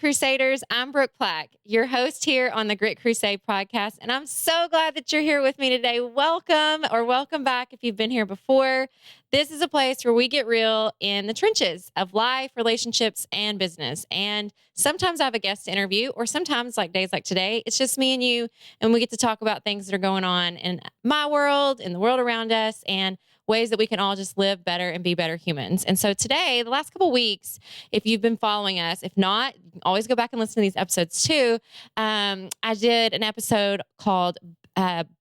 Crusaders. I'm Brooke, your host here on the Grit Crusade podcast, and I'm so glad that you're here with me today. Welcome or welcome back if you've been here before. This is a place where we get real in the trenches of life, relationships, and business. And sometimes I have a guest to interview, or sometimes, like days like today, it's just me and you, and we get to talk about things that are going on in my world, in the world around us, and ways that we can all just live better and be better humans. And so today, the last couple of weeks, if you've been following us, if not, you can always go back and listen to these episodes too. I did an episode called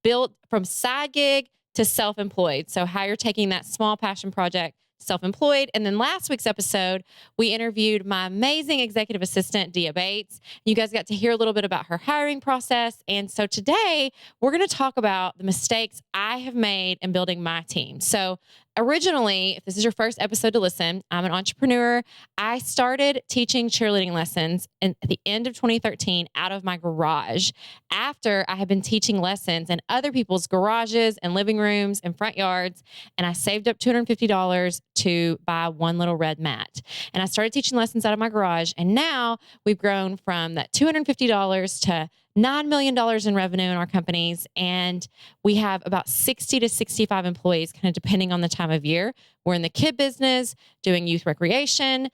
Built from Side Gig to Self-Employed. So how you're taking that small passion project self-employed. And then last week's episode, we interviewed my amazing executive assistant, Dia Bates. You guys got to hear a little bit about her hiring process. And so today we're going to talk about the mistakes I have made in building my team. So originally, if this is your first episode to listen, I'm an entrepreneur. I started teaching cheerleading lessons at the end of 2013 out of my garage after I had been teaching lessons in other people's garages and living rooms and front yards. And I saved up $250 to buy one little red mat. And I started teaching lessons out of my garage. And now we've grown from that $250 to $9 million in revenue in our companies. And we have about 60 to 65 employees, kind of depending on the time of year. We're in the kid business, doing youth recreation,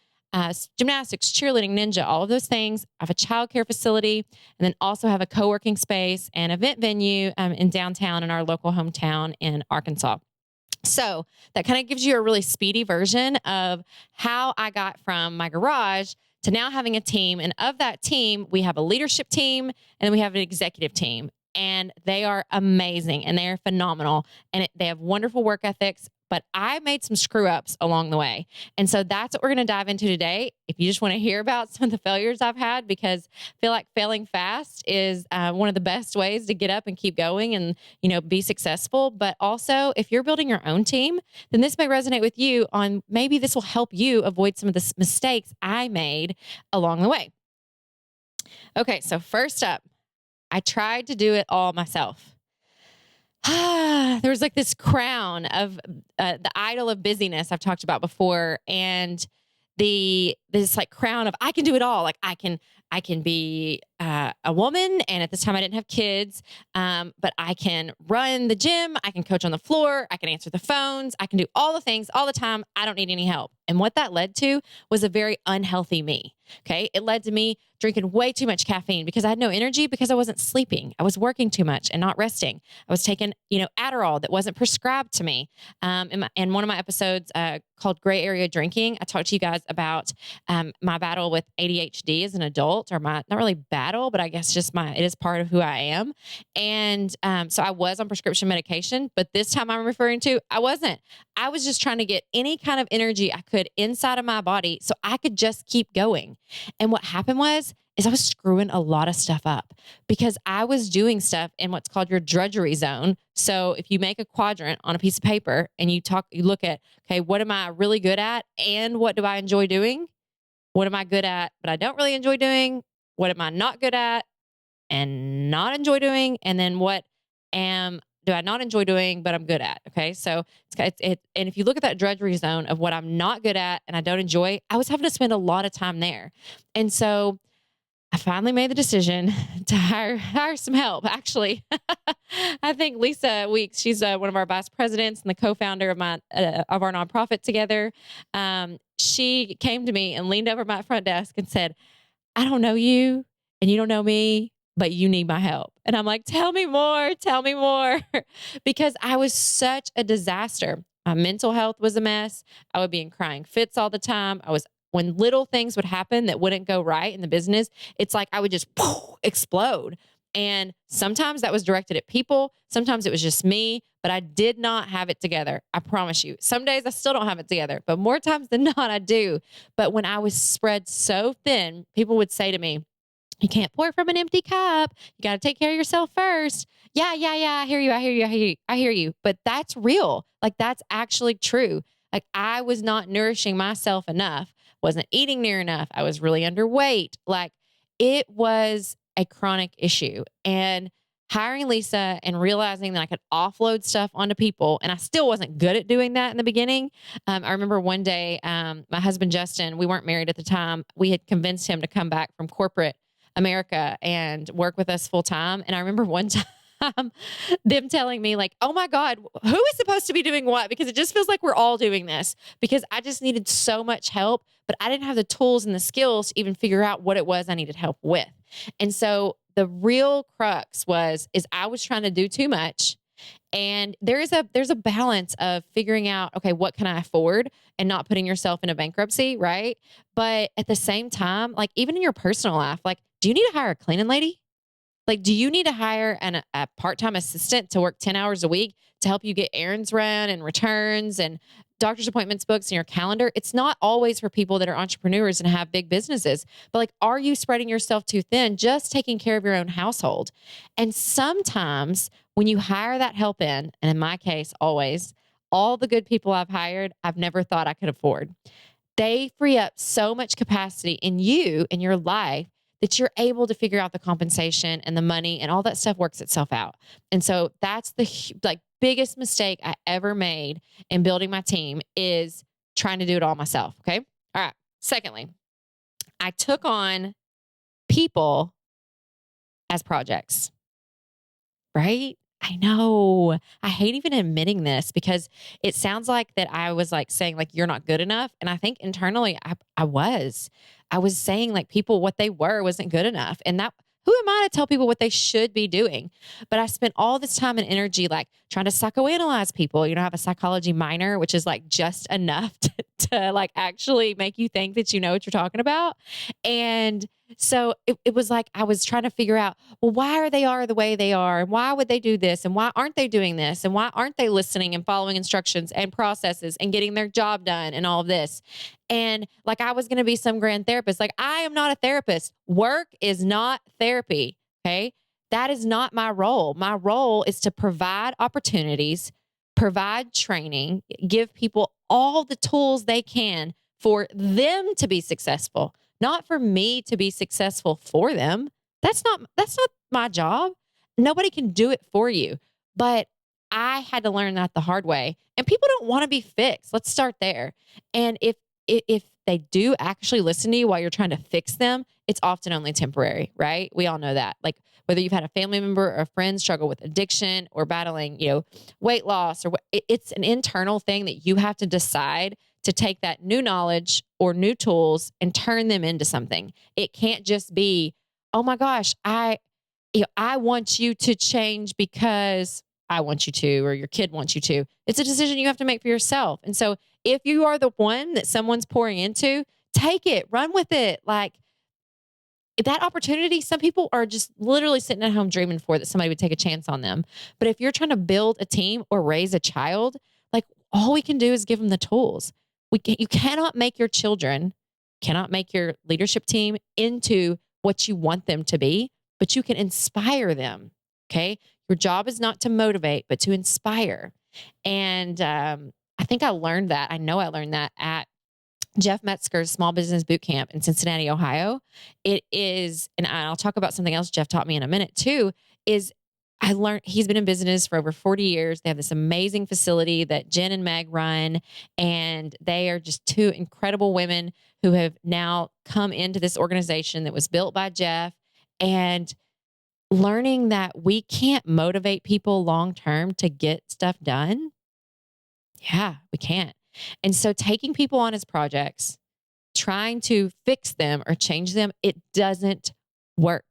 gymnastics, cheerleading, ninja, all of those things. I have a childcare facility, and then also have a co-working space and event venue in downtown in our local hometown in Arkansas. So that kind of gives you a really speedy version of how I got from my garage to now having a team. And of that team, we have a leadership team and then we have an executive team. And they are amazing and they are phenomenal. And they have wonderful work ethics. But I made some screw ups along the way. And so that's what we're going to dive into today. If you just want to hear about some of the failures I've had, because I feel like failing fast is one of the best ways to get up and keep going and, be successful. But also, if you're building your own team, then this may resonate with you on maybe this will help you avoid some of the mistakes I made along the way. Okay, so first up, I tried to do it all myself. There was like this crown of the idol of busyness I've talked about before, and this like crown of I can do it all. Like I can be a woman, and at this time I didn't have kids, but I can run the gym, I can coach on the floor, I can answer the phones, I can do all the things all the time. I don't need any help. And what that led to was a very unhealthy me. Okay. It led to me drinking way too much caffeine because I had no energy because I wasn't sleeping. I was working too much and not resting. I was taking, Adderall that wasn't prescribed to me. In one of my episodes called Gray Area Drinking, I talked to you guys about my battle with ADHD as an adult, or my, not really battle, but I guess just it is part of who I am. And so I was on prescription medication, but this time I'm referring to, I wasn't. I was just trying to get any kind of energy I could inside of my body so I could just keep going. And what happened is I was screwing a lot of stuff up because I was doing stuff in what's called your drudgery zone. So if you make a quadrant on a piece of paper and you look at, okay, what am I really good at? And what do I enjoy doing? What am I good at, but I don't really enjoy doing? What am I not good at and not enjoy doing? And then what do I not enjoy doing, but I'm good at? Okay. So and if you look at that drudgery zone of what I'm not good at and I don't enjoy, I was having to spend a lot of time there. And so I finally made the decision to hire some help. Actually, I think Lisa Weeks, she's one of our vice presidents and the co-founder of our nonprofit together. She came to me and leaned over my front desk and said, I don't know you and you don't know me, but you need my help. And I'm like, tell me more, because I was such a disaster. My mental health was a mess. I would be in crying fits all the time. When little things would happen that wouldn't go right in the business, it's like I would just explode. And sometimes that was directed at people. Sometimes it was just me, but I did not have it together. I promise you. Some days I still don't have it together, but more times than not, I do. But when I was spread so thin, people would say to me, you can't pour from an empty cup. You got to take care of yourself first. Yeah. I hear you. But that's real. Like that's actually true. Like I was not nourishing myself enough, wasn't eating near enough. I was really underweight. Like it was a chronic issue. And hiring Lisa and realizing that I could offload stuff onto people. And I still wasn't good at doing that in the beginning. I remember one day, my husband, Justin, we weren't married at the time. We had convinced him to come back from corporate America and work with us full time. And I remember one time them telling me like, oh my God, who is supposed to be doing what? Because it just feels like we're all doing this, because I just needed so much help, but I didn't have the tools and the skills to even figure out what it was I needed help with. And so the real crux is I was trying to do too much. And there's a balance of figuring out, okay, what can I afford, and not putting yourself in a bankruptcy, right? But at the same time, like even in your personal life, like, do you need to hire a cleaning lady? Like, do you need to hire a part-time assistant to work 10 hours a week to help you get errands run and returns and doctor's appointments books in your calendar? It's not always for people that are entrepreneurs and have big businesses, but like, are you spreading yourself too thin, just taking care of your own household? And sometimes when you hire that help in, and in my case, always, all the good people I've hired, I've never thought I could afford. They free up so much capacity in you, in your life, that you're able to figure out the compensation and the money and all that stuff works itself out. And so that's the like biggest mistake I ever made in building my team, is trying to do it all myself. Okay. All right. Secondly, I took on people as projects, right? I know. I hate even admitting this, because it sounds like that I was like saying like, you're not good enough. And I think internally I was saying like people, what they were wasn't good enough. And that, who am I to tell people what they should be doing? But I spent all this time and energy like trying to psychoanalyze people. You know, I have a psychology minor, which is like just enough to like actually make you think that you know what you're talking about. And so it was like I was trying to figure out, well, why are the way they are? And why would they do this? And why aren't they doing this? And why aren't they listening and following instructions and processes and getting their job done and all of this? And like I was going to be some grand therapist. Like, I am not a therapist. Work is not therapy. Okay. That is not my role. My role is to provide opportunities, provide training, give people all the tools they can for them to be successful, not for me to be successful for them. That's not my job. Nobody can do it for you. But I had to learn that the hard way. And people don't want to be fixed. Let's start there. And if they do actually listen to you while you're trying to fix them, it's often only temporary, right? We all know that. Like whether you've had a family member or a friend struggle with addiction or battling, weight loss, or it's an internal thing that you have to decide to take that new knowledge or new tools and turn them into something. It can't just be, oh my gosh, I want you to change because I want you to, or your kid wants you to. It's a decision you have to make for yourself. And so if you are the one that someone's pouring into, take it, run with it. Like that opportunity, some people are just literally sitting at home dreaming for that somebody would take a chance on them. But if you're trying to build a team or raise a child, like all we can do is give them the tools. You cannot make your children, cannot make your leadership team into what you want them to be, but you can inspire them. Okay. Your job is not to motivate, but to inspire. And I think I learned that. I know I learned that at Jeff Metzger's Small Business Boot Camp in Cincinnati, Ohio. It is, and I'll talk about something else Jeff taught me in a minute too, is I learned he's been in business for over 40 years. They have this amazing facility that Jen and Meg run, and they are just two incredible women who have now come into this organization that was built by Jeff, and learning that we can't motivate people long-term to get stuff done. Yeah, we can't. And so taking people on as projects, trying to fix them or change them, it doesn't work.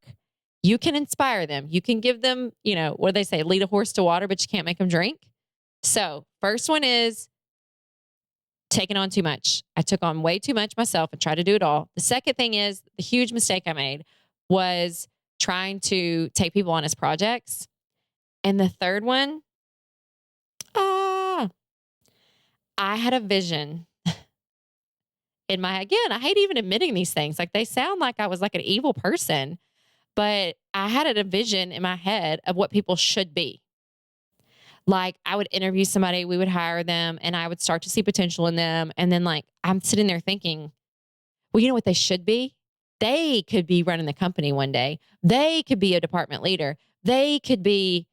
You can inspire them. You can give them, what do they say? Lead a horse to water, but you can't make them drink. So first one is taking on too much. I took on way too much myself and tried to do it all. The second thing is the huge mistake I made was trying to take people on as projects. And the third one, I had a vision again, I hate even admitting these things. Like they sound like I was like an evil person, but I had a vision in my head of what people should be. Like I would interview somebody, we would hire them, and I would start to see potential in them. And then like, I'm sitting there thinking, well, you know what they should be? They could be running the company one day. They could be a department leader. They could be,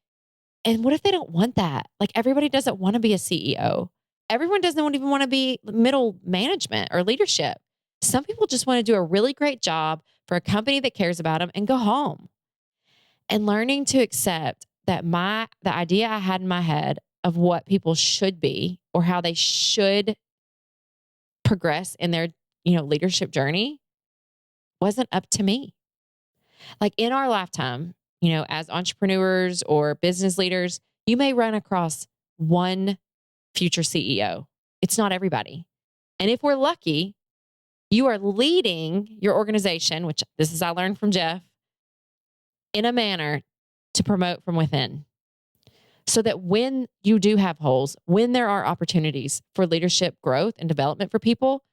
and what if they don't want that? Like everybody doesn't want to be a CEO. Everyone doesn't even want to be middle management or leadership. Some people just want to do a really great job for a company that cares about them and go home. And learning to accept that the idea I had in my head of what people should be or how they should progress in their, leadership journey wasn't up to me. Like in our lifetime, as entrepreneurs or business leaders, you may run across one future CEO. It's not everybody. And if we're lucky, you are leading your organization, which this is I learned from Jeff, in a manner to promote from within. So that when you do have holes, when there are opportunities for leadership growth and development for people,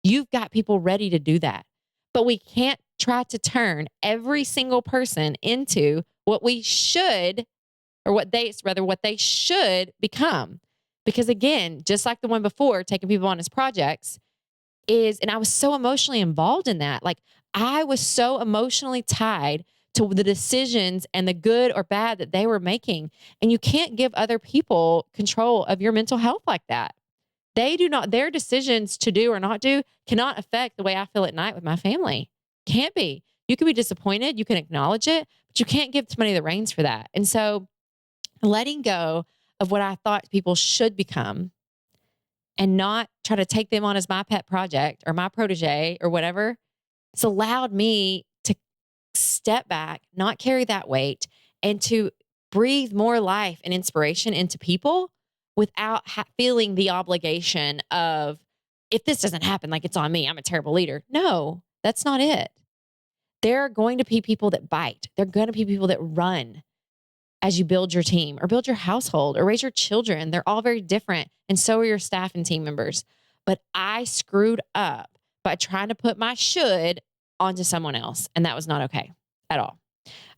you've got people ready to do that. But we can't try to turn every single person into what we should, or what they should become. Because again, just like the one before, taking people on as projects and I was so emotionally involved in that. Like I was so emotionally tied to the decisions and the good or bad that they were making. And you can't give other people control of your mental health like that. Their decisions to do or not do cannot affect the way I feel at night with my family. Can't be. You can be disappointed. You can acknowledge it, but you can't give somebody the reins for that. And so letting go of what I thought people should become and not try to take them on as my pet project or my protege or whatever, it's allowed me to step back, not carry that weight, and to breathe more life and inspiration into people without feeling the obligation of, if this doesn't happen, like it's on me, I'm a terrible leader. No, that's not it. There are going to be people that bite. There are going to be people that run as you build your team or build your household or raise your children. They're all very different. And so are your staff and team members. But I screwed up by trying to put my should onto someone else. And that was not okay at all.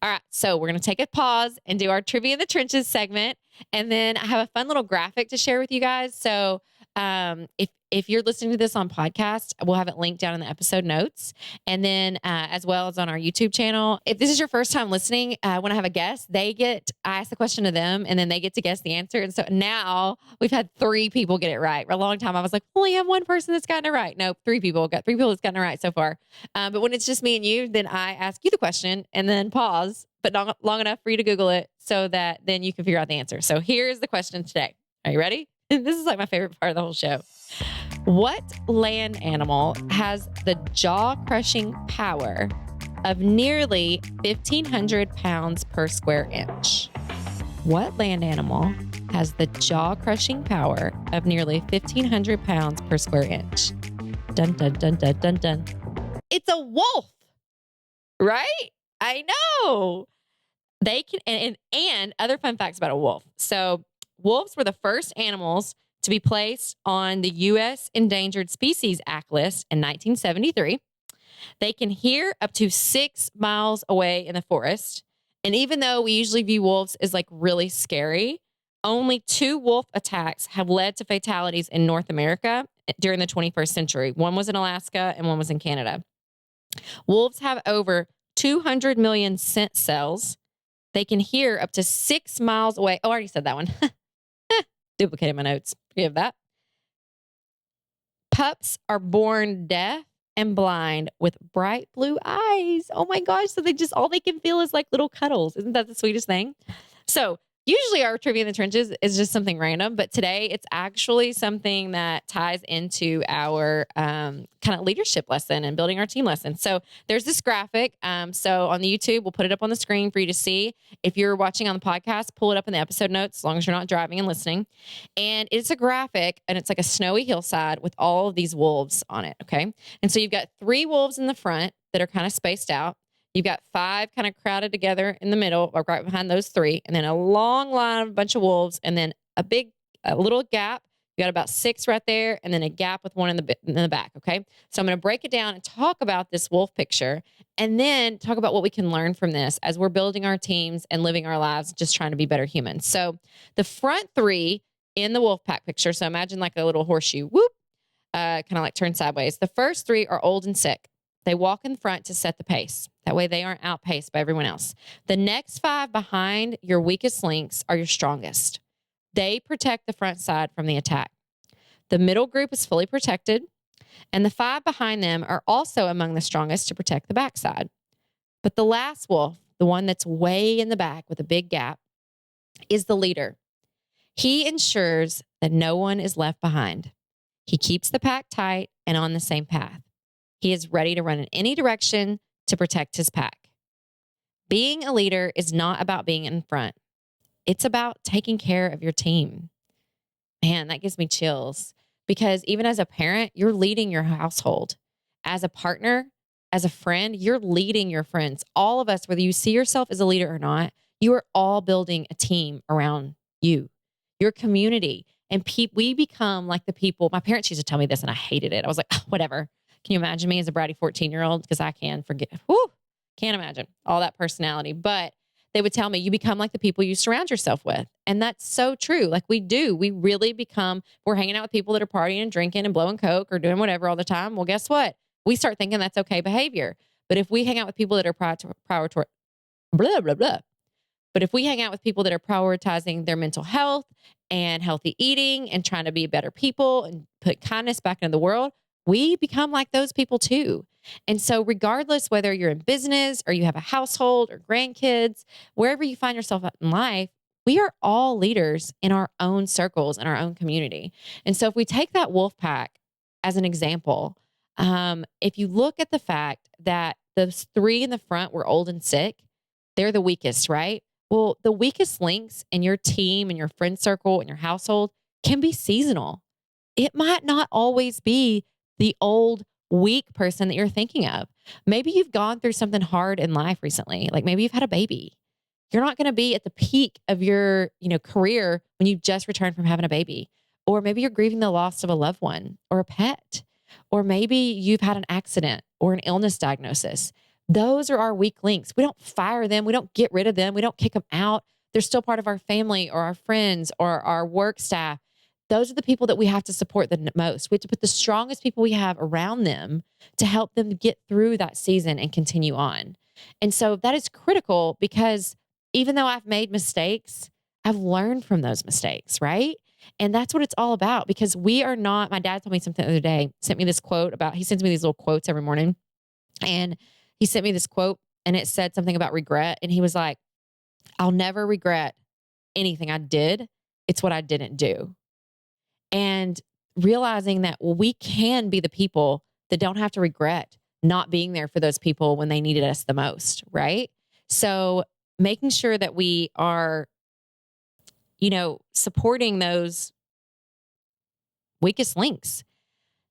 All right. So we're going to take a pause and do our Trivia in the Trenches segment. And then I have a fun little graphic to share with you guys. So if you're listening to this on podcast, we'll have it linked down in the episode notes. And then as well as on our YouTube channel. If this is your first time listening, when I have a guest, I ask the question to them and then they get to guess the answer. And so now we've had 3 people get it right. For a long time, I was like, only have one person that's gotten it right. No, 3 people. Got 3 people that's gotten it right so far. But when it's just me and you, then I ask you the question and then pause, but not long enough for you to Google it so that then you can figure out the answer. So here's the question today. Are you ready? This is like my favorite part of the whole show. What land animal has the jaw-crushing power of nearly 1,500 pounds per square inch? What land animal has the jaw-crushing power of nearly 1,500 pounds per square inch? Dun, dun, dun, dun, dun, dun. It's a wolf, right? I know. They can, and other fun facts about a wolf. So wolves were the first animals to be placed on the U.S. Endangered Species Act list in 1973. They can hear up to 6 miles away in the forest. And even though we usually view wolves as like really scary, only 2 wolf attacks have led to fatalities in North America during the 21st century. One was in Alaska and one was in Canada. Wolves have over 200 million scent cells. They can hear up to 6 miles away. Oh, I already said that one. Duplicated my notes. Forgive that. Pups are born deaf and blind with bright blue eyes. Oh my gosh. So all they can feel is like little cuddles. Isn't that the sweetest thing? So usually our Trivia in the Trenches is just something random, but today it's actually something that ties into our kind of leadership lesson and building our team lesson. So there's this graphic. So on the YouTube, we'll put it up on the screen for you to see. If you're watching on the podcast, pull it up in the episode notes, as long as you're not driving and listening. And it's a graphic, and it's like a snowy hillside with all of these wolves on it. Okay. And so you've got 3 wolves in the front that are kind of spaced out. You've got 5 kind of crowded together in the middle, or right behind those 3, and then a long line of a bunch of wolves, and then a little gap. You got about 6 right there, and then a gap with one in the back. Okay, so I'm going to break it down and talk about this wolf picture, and then talk about what we can learn from this as we're building our teams and living our lives, just trying to be better humans. So the front 3 in the wolf pack picture. So imagine like a little horseshoe, whoop, kind of like turned sideways. The first 3 are old and sick. They walk in front to set the pace. That way they aren't outpaced by everyone else. The next 5 behind your weakest links are your strongest. They protect the front side from the attack. The middle group is fully protected, and the 5 behind them are also among the strongest to protect the backside. But the last wolf, the one that's way in the back with a big gap, is the leader. He ensures that no one is left behind. He keeps the pack tight and on the same path. He is ready to run in any direction to protect his pack. Being a leader is not about being in front. It's about taking care of your team. Man, that gives me chills because even as a parent, you're leading your household. As a partner, as a friend, you're leading your friends. All of us, whether you see yourself as a leader or not, you are all building a team around you, your community. And we become like the people. My parents used to tell me this and I hated it. I was like, oh, whatever. Can you imagine me as a bratty 14-year-old? Because I can't imagine all that personality. But they would tell me, you become like the people you surround yourself with. And that's so true. Like we do. We really become, we're hanging out with people that are partying and drinking and blowing coke or doing whatever all the time. Well, guess what? We start thinking that's okay behavior. But if we hang out with people that are But if we hang out with people that are prioritizing their mental health and healthy eating and trying to be better people and put kindness back into the world, we become like those people too. And so regardless whether you're in business or you have a household or grandkids, wherever you find yourself in life, we are all leaders in our own circles and our own community. And so if we take that wolf pack as an example, if you look at the fact that the 3 in the front were old and sick, they're the weakest, right? Well, the weakest links in your team and your friend circle and your household can be seasonal. It might not always be the old, weak person that you're thinking of. Maybe you've gone through something hard in life recently. Like maybe you've had a baby. You're not going to be at the peak of your, career when you just returned from having a baby. Or maybe you're grieving the loss of a loved one or a pet. Or maybe you've had an accident or an illness diagnosis. Those are our weak links. We don't fire them. We don't get rid of them. We don't kick them out. They're still part of our family or our friends or our work staff. Those are the people that we have to support the most. We have to put the strongest people we have around them to help them get through that season and continue on. And so that is critical because even though I've made mistakes, I've learned from those mistakes, right? And that's what it's all about because we are not, my dad told me something the other day, sent me this quote he sends me these little quotes every morning. And he sent me this quote and it said something about regret. And he was like, I'll never regret anything I did. It's what I didn't do. And realizing that, we can be the people that don't have to regret not being there for those people when they needed us the most, right? So making sure that we are, supporting those weakest links.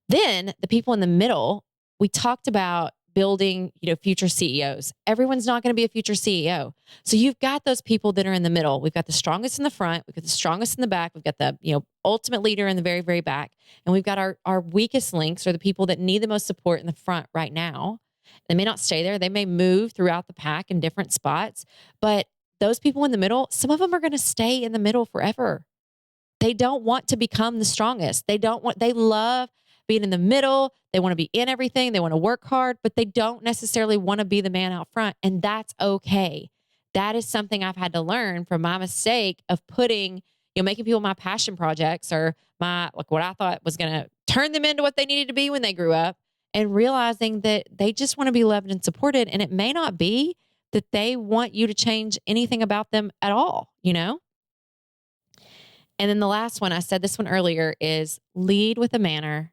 Then the people in the middle, we talked about building, future CEOs. Everyone's not going to be a future CEO. So you've got those people that are in the middle. We've got the strongest in the front. We've got the strongest in the back. We've got the, ultimate leader in the very, very back. And we've got our weakest links or the people that need the most support in the front right now. They may not stay there. They may move throughout the pack in different spots, but those people in the middle, some of them are going to stay in the middle forever. They don't want to become the strongest. They love being in the middle. They want to be in everything. They want to work hard, but they don't necessarily want to be the man out front. And that's okay. That is something I've had to learn from my mistake of putting, making people my passion projects or what I thought was going to turn them into what they needed to be when they grew up, and realizing that they just want to be loved and supported. And it may not be that they want you to change anything about them at all, And then the last one, I said this one earlier, is lead in a manner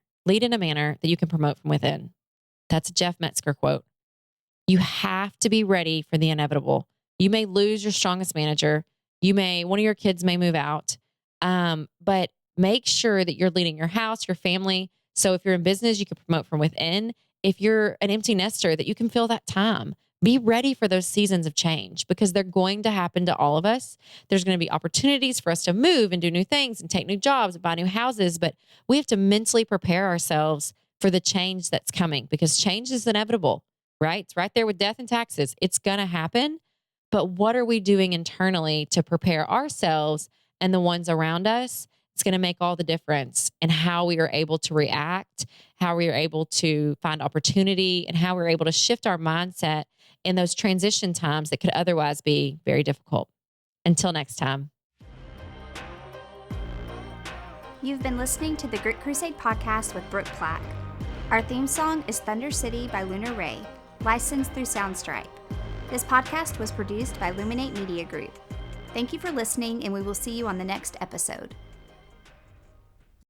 that you can promote from within. That's a Jeff Metzger quote. You have to be ready for the inevitable. You may lose your strongest manager. One of your kids may move out. But make sure that you're leading your house, your family. So if you're in business, you can promote from within. If you're an empty nester, that you can fill that time. Be ready for those seasons of change because they're going to happen to all of us. There's going to be opportunities for us to move and do new things and take new jobs and buy new houses, but we have to mentally prepare ourselves for the change that's coming because change is inevitable, right? It's right there with death and taxes. It's going to happen, but what are we doing internally to prepare ourselves and the ones around us? It's going to make all the difference in how we are able to react, how we are able to find opportunity, and how we're able to shift our mindset in those transition times that could otherwise be very difficult. Until next time. You've been listening to the Grit Crusade podcast with Brooke. Our theme song is Thunder City by Lunar Ray, licensed through Soundstripe. This podcast was produced by Luminate Media Group. Thank you for listening, and we will see you on the next episode.